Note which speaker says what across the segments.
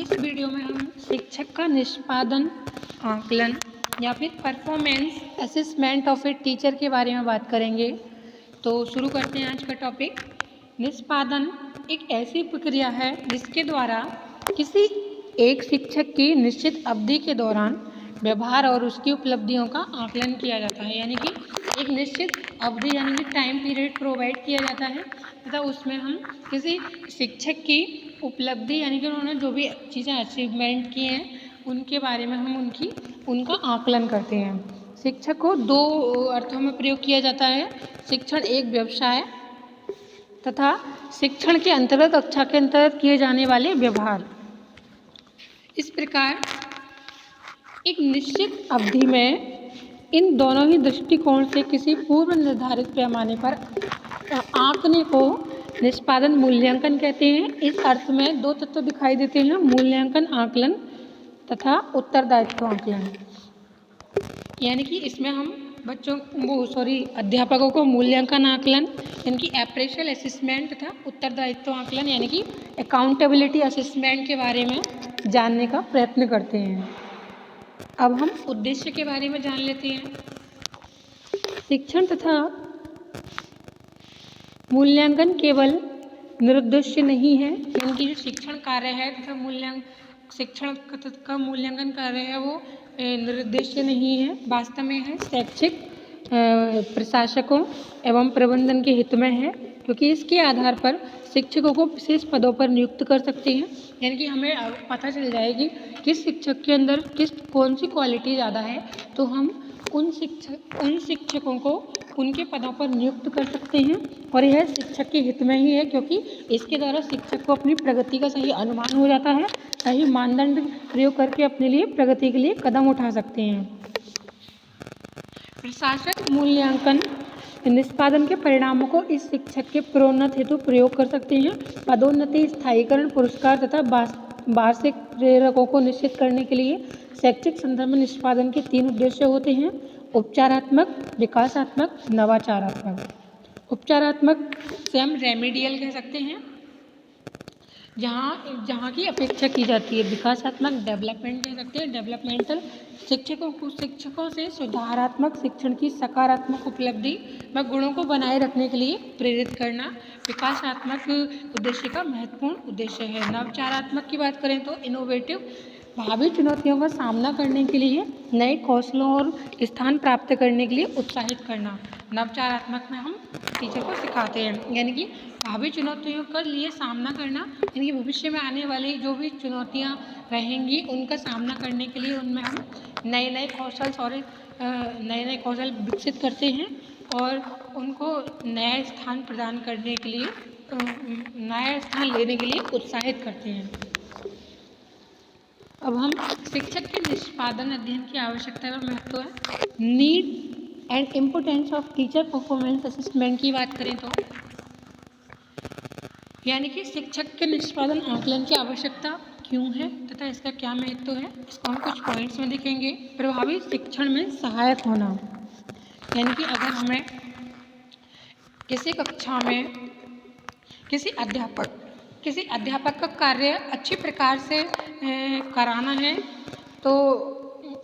Speaker 1: इस वीडियो में हम शिक्षक का निष्पादन आकलन या फिर performance assessment of a teacher के बारे में बात करेंगे। तो शुरू करते हैं आज का टॉपिक। निष्पादन एक ऐसी प्रक्रिया है जिसके द्वारा किसी एक शिक्षक की निश्चित अवधि के दौरान व्यवहार और उसकी उपलब्धियों का आकलन किया जाता है। यानी कि एक निश्चित अवधि यानी कि टाइम पीरियड प्रोवाइड किया जाता है तथा उसमें हम किसी शिक्षक की उपलब्धि यानी कि उन्होंने जो भी चीज़ें अचीवमेंट की हैं उनके बारे में हम उनका आकलन करते हैं। शिक्षक को दो अर्थों में प्रयोग किया जाता है। शिक्षण एक व्यवसाय तथा शिक्षण के अंतर्गत कक्षा के अंतर्गत किए जाने वाले व्यवहार। इस प्रकार एक निश्चित अवधि में इन दोनों ही दृष्टिकोण से किसी पूर्व निर्धारित पैमाने पर आंकने को निष्पादन मूल्यांकन कहते हैं। इस अर्थ में दो तत्व दिखाई देते हैं, मूल्यांकन आकलन तथा उत्तरदायित्व आकलन। यानी कि इसमें हम अध्यापकों को मूल्यांकन आकलन यानी कि अप्रेशल असेसमेंट तथा उत्तरदायित्व आकलन यानी कि अकाउंटेबिलिटी असेसमेंट के बारे में जानने का प्रयत्न करते हैं। अब हम उद्देश्य के बारे में जान लेते हैं। शिक्षण तथा मूल्यांकन केवल निरुद्देश्य नहीं है, यानी कि जो शिक्षण कार्य है तथा शिक्षण का मूल्यांकन कार्य है वो निरुद्देश्य नहीं है, वास्तव में है शैक्षिक प्रशासकों एवं प्रबंधन के हित में है, क्योंकि इसके आधार पर शिक्षकों को विशेष पदों पर नियुक्त कर सकते हैं। यानी कि हमें पता चल जाएगी किस शिक्षक के अंदर कौन सी क्वालिटी ज़्यादा है, तो हम उन शिक्षकों को उनके पदों पर नियुक्त कर सकते हैं और यह शिक्षक के हित में ही है, क्योंकि इसके द्वारा शिक्षक को अपनी प्रगति का सही अनुमान हो जाता है, सही मानदंड प्रयोग करके अपने लिए प्रगति के लिए कदम उठा सकते हैं। प्रशासक मूल्यांकन निष्पादन के परिणामों को इस शिक्षक के प्रोन्नत हेतु प्रयोग कर सकते हैं। पदोन्नति, स्थायीकरण, पुरस्कार तथा वार्षिक प्रेरकों को निश्चित करने के लिए शैक्षिक संदर्भ में निष्पादन के 3 उद्देश्य होते हैं: उपचारात्मक, विकासात्मक, नवाचारात्मक। उपचारात्मक से हम रेमेडियल कह सकते हैं, जहाँ की अपेक्षा की जाती है। विकासात्मक डेवलपमेंट कह सकते हैं, डेवलपमेंटल। शिक्षकों से सुधारात्मक शिक्षण की सकारात्मक उपलब्धि व गुणों को बनाए रखने के लिए प्रेरित करना विकासात्मक उद्देश्य का महत्वपूर्ण उद्देश्य है। नवचारात्मक की बात करें तो इनोवेटिव, भावी चुनौतियों का सामना करने के लिए नए कौशलों और स्थान प्राप्त करने के लिए उत्साहित करना। नवचारात्मक में हम टीचर को सिखाते हैं, यानी कि भावी चुनौतियों का लिए सामना करना, यानी कि भविष्य में आने वाली जो भी चुनौतियां रहेंगी उनका सामना करने के लिए उनमें हम नए नए कौशल विकसित करते हैं और उनको नया स्थान प्रदान करने के लिए नया स्थान लेने के लिए उत्साहित करते हैं। अब हम शिक्षक के निष्पादन अध्ययन की आवश्यकता और महत्व है। Need and importance of teacher performance assessment की बात करें तो यानी कि शिक्षक के निष्पादन आकलन की आवश्यकता क्यों है तथा इसका क्या महत्व है, इसको हम कुछ पॉइंट्स में देखेंगे। प्रभावी शिक्षण में सहायक होना, यानी कि अगर हमें किसी कक्षा में किसी अध्यापक का कार्य अच्छी प्रकार से कराना है तो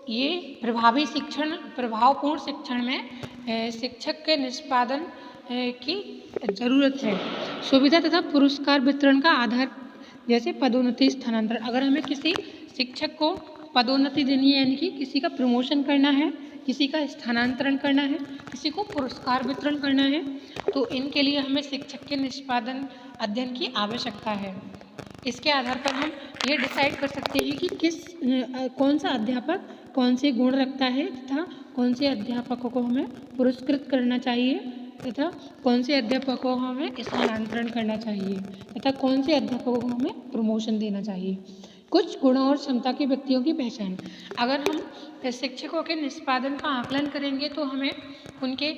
Speaker 1: ये प्रभावपूर्ण शिक्षण में शिक्षक के निष्पादन की ज़रूरत है। सुविधा तथा पुरस्कार वितरण का आधार जैसे पदोन्नति, स्थानांतरण। अगर हमें किसी शिक्षक को पदोन्नति देनी है, यानी कि किसी का प्रमोशन करना है, किसी का स्थानांतरण करना है, किसी को पुरस्कार वितरण करना है, तो इनके लिए हमें शिक्षक के निष्पादन अध्ययन की आवश्यकता है। इसके आधार पर हम ये डिसाइड कर सकते हैं कि कौन सा अध्यापक कौन से गुण रखता है तथा कौन से अध्यापकों को हमें पुरस्कृत करना चाहिए तथा कौन से अध्यापकों को हमें स्थानांतरण करना चाहिए तथा कौन से अध्यापकों को हमें प्रमोशन देना चाहिए। कुछ गुणों और क्षमता के व्यक्तियों की पहचान। अगर हम शिक्षकों के निष्पादन का आकलन करेंगे तो हमें उनके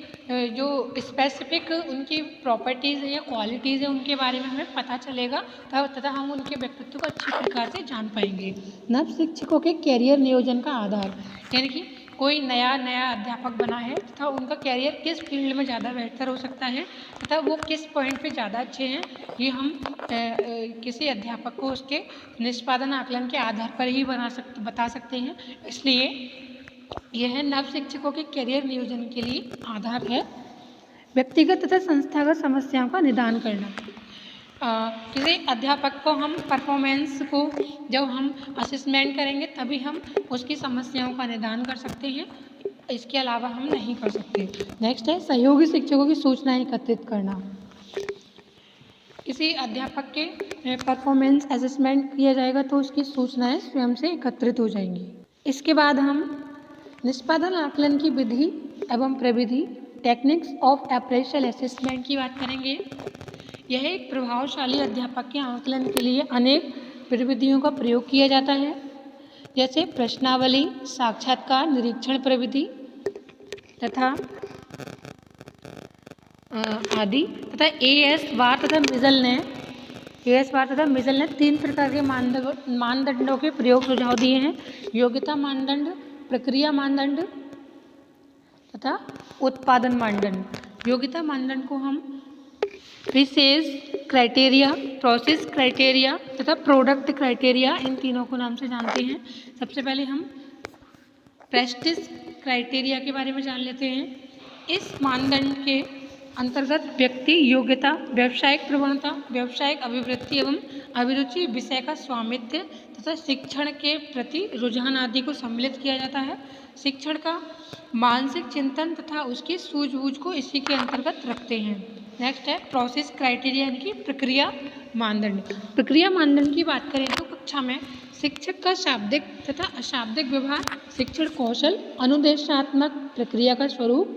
Speaker 1: जो स्पेसिफिक उनकी प्रॉपर्टीज़ या क्वालिटीज़ है उनके बारे में हमें पता चलेगा तथा हम उनके व्यक्तित्व को अच्छी प्रकार से जान पाएंगे। नव शिक्षकों के कैरियर नियोजन का आधार, यानी कि कोई नया अध्यापक बना है तथा उनका कैरियर किस फील्ड में ज़्यादा बेहतर हो सकता है तथा वो किस पॉइंट पे ज़्यादा अच्छे हैं, ये हम किसी अध्यापक को उसके निष्पादन आकलन के आधार पर ही बता सकते हैं। इसलिए यह नव शिक्षकों के कैरियर नियोजन के लिए आधार है। व्यक्तिगत तथा संस्थागत समस्याओं का निदान करना। किसी अध्यापक को हम परफॉर्मेंस को जब हम असेसमेंट करेंगे तभी हम उसकी समस्याओं का निदान कर सकते हैं, इसके अलावा हम नहीं कर सकते। नेक्स्ट है सहयोगी शिक्षकों की सूचनाएं एकत्रित करना। किसी अध्यापक के परफॉर्मेंस असेसमेंट किया जाएगा तो उसकी सूचनाएं स्वयं से एकत्रित हो जाएंगी। इसके बाद हम निष्पादन आकलन की विधि एवं प्रविधि टेक्निक्स ऑफ अप्रेजल असेसमेंट की बात करेंगे। यह एक प्रभावशाली अध्यापक के आकलन के लिए अनेक प्रविधियों का प्रयोग किया जाता है, जैसे प्रश्नावली, साक्षात्कार, निरीक्षण प्रविधि तथा आदि तथा एएस वार तथा मिजल ने 3 प्रकार के मानदंडों के प्रयोग सुझाव दिए हैं। योग्यता मानदंड, प्रक्रिया मानदंड तथा उत्पादन मानदंड। योग्यता मानदंड को हम विशेष क्राइटेरिया, प्रोसेस क्राइटेरिया तथा प्रोडक्ट क्राइटेरिया, इन तीनों को नाम से जानते हैं। सबसे पहले हम प्रेस्टिज क्राइटेरिया के बारे में जान लेते हैं। इस मानदंड के अंतर्गत व्यक्ति योग्यता, व्यावसायिक प्रवणता, व्यावसायिक अभिवृत्ति एवं अभिरुचि, विषय का स्वामित्व तथा शिक्षण के प्रति रुझान आदि को सम्मिलित किया जाता है। शिक्षण का मानसिक चिंतन तथा उसकी सूझबूझ को इसी के अंतर्गत रखते हैं। नेक्स्ट है प्रोसेस क्राइटेरिया यानी कि प्रक्रिया मानदंड। प्रक्रिया मानदंड की बात करें तो कक्षा में शिक्षक का शाब्दिक तथा अशाब्दिक व्यवहार, शिक्षण कौशल, अनुदेशात्मक प्रक्रिया का स्वरूप,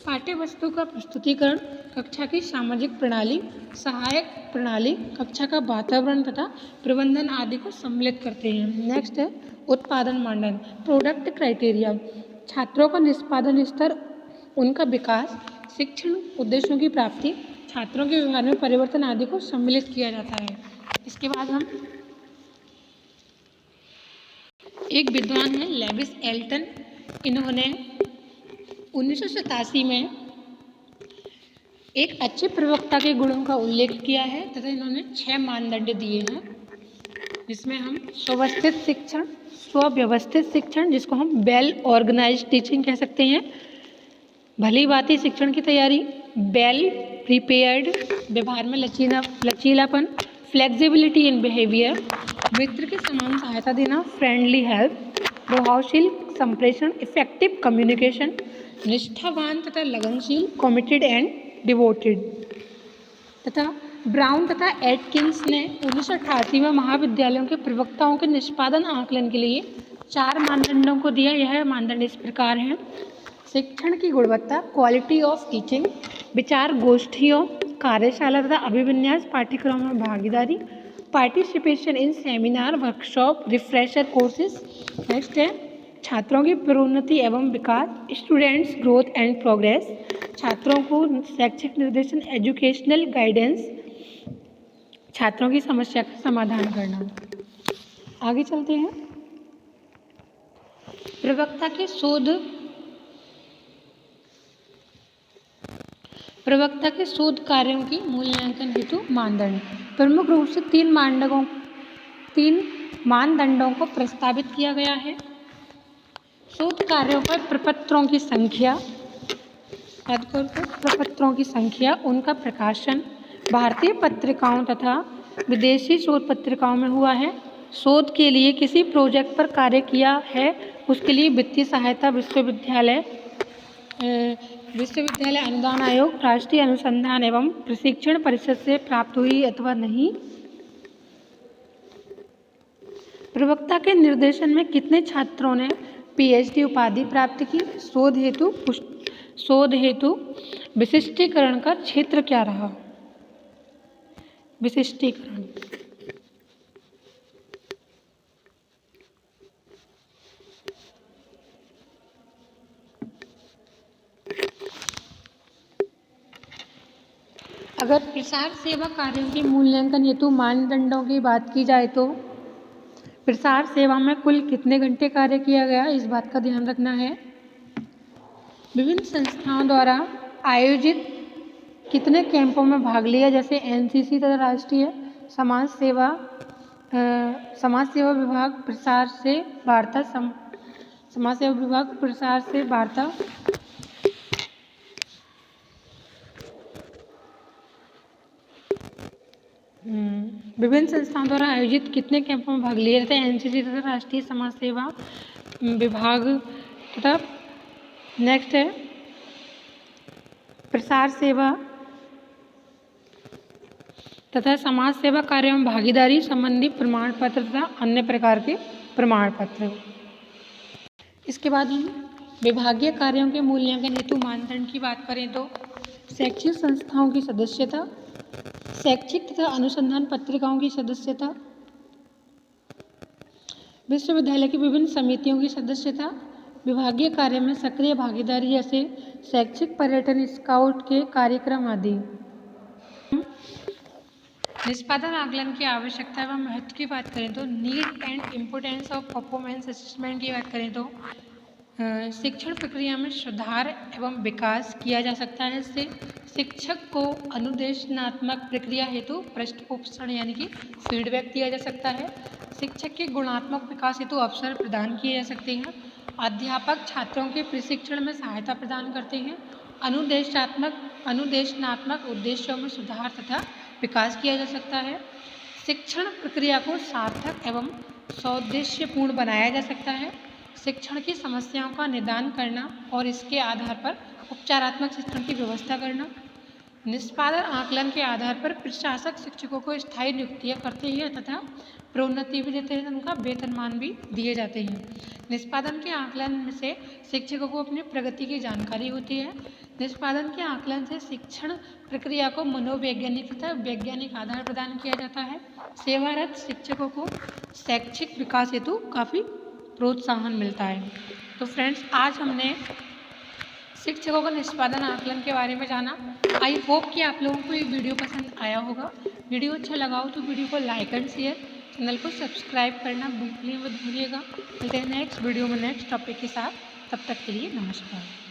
Speaker 1: पाठ्य वस्तु का प्रस्तुतिकरण, कक्षा की सामाजिक प्रणाली, सहायक प्रणाली, कक्षा का वातावरण तथा प्रबंधन आदि को सम्मिलित करते हैं। नेक्स्ट है उत्पादन मानदंड, प्रोडक्ट क्राइटेरिया। छात्रों का निष्पादन स्तर, उनका विकास, शिक्षण उद्देश्यों की प्राप्ति, छात्रों के व्यवहार में परिवर्तन आदि को सम्मिलित किया जाता है। इसके बाद हम एक विद्वान हैं लेविस एल्टन, इन्होंने 1987 में एक अच्छे प्रवक्ता के गुणों का उल्लेख किया है तथा इन्होंने 6 मानदंड दिए हैं, जिसमें हम स्वव्यवस्थित शिक्षण जिसको हम वेल ऑर्गेनाइज्ड टीचिंग कह सकते हैं, भली भांति शिक्षण की तैयारी, वेल प्रिपेयर्ड, व्यवहार में लचीलापन, फ्लेक्सिबिलिटी इन बिहेवियर, मित्र के समान सहायता देना, फ्रेंडली हेल्प, प्रभावशील संप्रेषण, इफेक्टिव कम्युनिकेशन, निष्ठावान तथा लगनशील, कमिटेड एंड डिवोटेड। तथा ब्राउन तथा एटकिंस ने 1988 में महाविद्यालयों के प्रवक्ताओं के निष्पादन आकलन के लिए 4 मानदंडों को दिया। यह मानदंड इस प्रकार हैं: शिक्षण की गुणवत्ता, क्वालिटी ऑफ टीचिंग, विचार गोष्ठियों, कार्यशाला तथा अभिविन्यास पाठ्यक्रमों में भागीदारी, participation in seminar, workshop, refresher courses. Next है छात्रों की प्रोन्नति एवं विकास, स्टूडेंट्स ग्रोथ एंड प्रोग्रेस, छात्रों को शैक्षिक निर्देशन, एजुकेशनल गाइडेंस, छात्रों की समस्या का समाधान करना। आगे चलते हैं। प्रवक्ता के शोध कार्यों की मूल्यांकन हेतु मानदंड। प्रमुख रूप से 3 मानदंडों को प्रस्तावित किया गया है। शोध कार्यों पर प्रपत्रों की संख्या, उनका प्रकाशन भारतीय पत्रिकाओं तथा विदेशी शोध पत्रिकाओं में हुआ है। शोध के लिए किसी प्रोजेक्ट पर कार्य किया है, उसके लिए वित्तीय सहायता विश्वविद्यालय अनुदान आयोग, राष्ट्रीय अनुसंधान एवं प्रशिक्षण परिषद से प्राप्त हुई अथवा नहीं। प्रवक्ता के निर्देशन में कितने छात्रों ने पीएचडी उपाधि प्राप्त की। शोध हेतु विशिष्टीकरण का क्षेत्र क्या रहा। विशिष्टीकरण अगर प्रसार सेवा कार्यों के मूल्यांकन हेतु मानदंडों की बात की जाए तो प्रसार सेवा में कुल कितने घंटे कार्य किया गया, इस बात का ध्यान रखना है। विभिन्न संस्थाओं द्वारा आयोजित कितने कैंपों में भाग लिया, जैसे एनसीसी तथा राष्ट्रीय समाज सेवा विभाग प्रसार से वार्ता समाज सेवा विभाग प्रसार से वार्ता विभिन्न संस्थाओं द्वारा आयोजित कितने कैंपों में भाग लिए जाते हैं, एनसीसी तथा राष्ट्रीय समाज सेवा विभाग तथा नेक्स्ट है प्रसार सेवा तथा समाज सेवा कार्यों में भागीदारी संबंधी प्रमाण पत्र तथा अन्य प्रकार के प्रमाण पत्र। इसके बाद हम विभागीय कार्यों के मूल्यांकन हेतु मानदंड की बात करें तो शैक्षिक संस्थाओं की सदस्यता, शैक्षिक तथा अनुसंधान पत्रिकाओं की सदस्यता, विश्वविद्यालय की विभिन्न समितियों की सदस्यता, विभागीय कार्य में सक्रिय भागीदारी जैसे शैक्षिक पर्यटन, स्काउट के कार्यक्रम आदि। निष्पादन आकलन की आवश्यकता एवं महत्व की बात करें तो need and importance of performance assessment की बात करें तो शिक्षण प्रक्रिया में सुधार एवं विकास किया जा सकता है। इससे शिक्षक को अनुदेशनात्मक प्रक्रिया हेतु पृष्ठपोषण यानी कि फीडबैक दिया जा सकता है। शिक्षक के गुणात्मक विकास हेतु अवसर प्रदान किए जा सकते हैं। अध्यापक छात्रों के प्रशिक्षण में सहायता प्रदान करते हैं। अनुदेशनात्मक उद्देश्यों में सुधार तथा विकास किया जा सकता है। शिक्षण प्रक्रिया को सार्थक एवं सौद्देश्यपूर्ण बनाया जा सकता है। शिक्षण की समस्याओं का निदान करना और इसके आधार पर उपचारात्मक शिक्षण की व्यवस्था करना। निष्पादन आकलन के आधार पर प्रशासक शिक्षकों को स्थायी नियुक्तियाँ करते हैं तथा प्रोन्नति भी देते हैं, उनका वेतनमान भी दिए जाते हैं। निष्पादन के आकलन से शिक्षकों को अपनी प्रगति की जानकारी होती है। निष्पादन के आकलन से शिक्षण प्रक्रिया को मनोवैज्ञानिक तथा वैज्ञानिक आधार प्रदान किया जाता है। सेवारत शिक्षकों को शैक्षिक विकास हेतु काफ़ी प्रोत्साहन मिलता है। तो फ्रेंड्स, आज हमने शिक्षकों का निष्पादन आकलन के बारे में जाना। आई होप कि आप लोगों को ये वीडियो पसंद आया होगा। वीडियो अच्छा लगा हो तो वीडियो को लाइक एंड शेयर, चैनल को सब्सक्राइब करना बिल्कुल मत भूलिएगा। मिलते हैं नेक्स्ट वीडियो में नेक्स्ट टॉपिक के साथ। तब तक के लिए नमस्कार।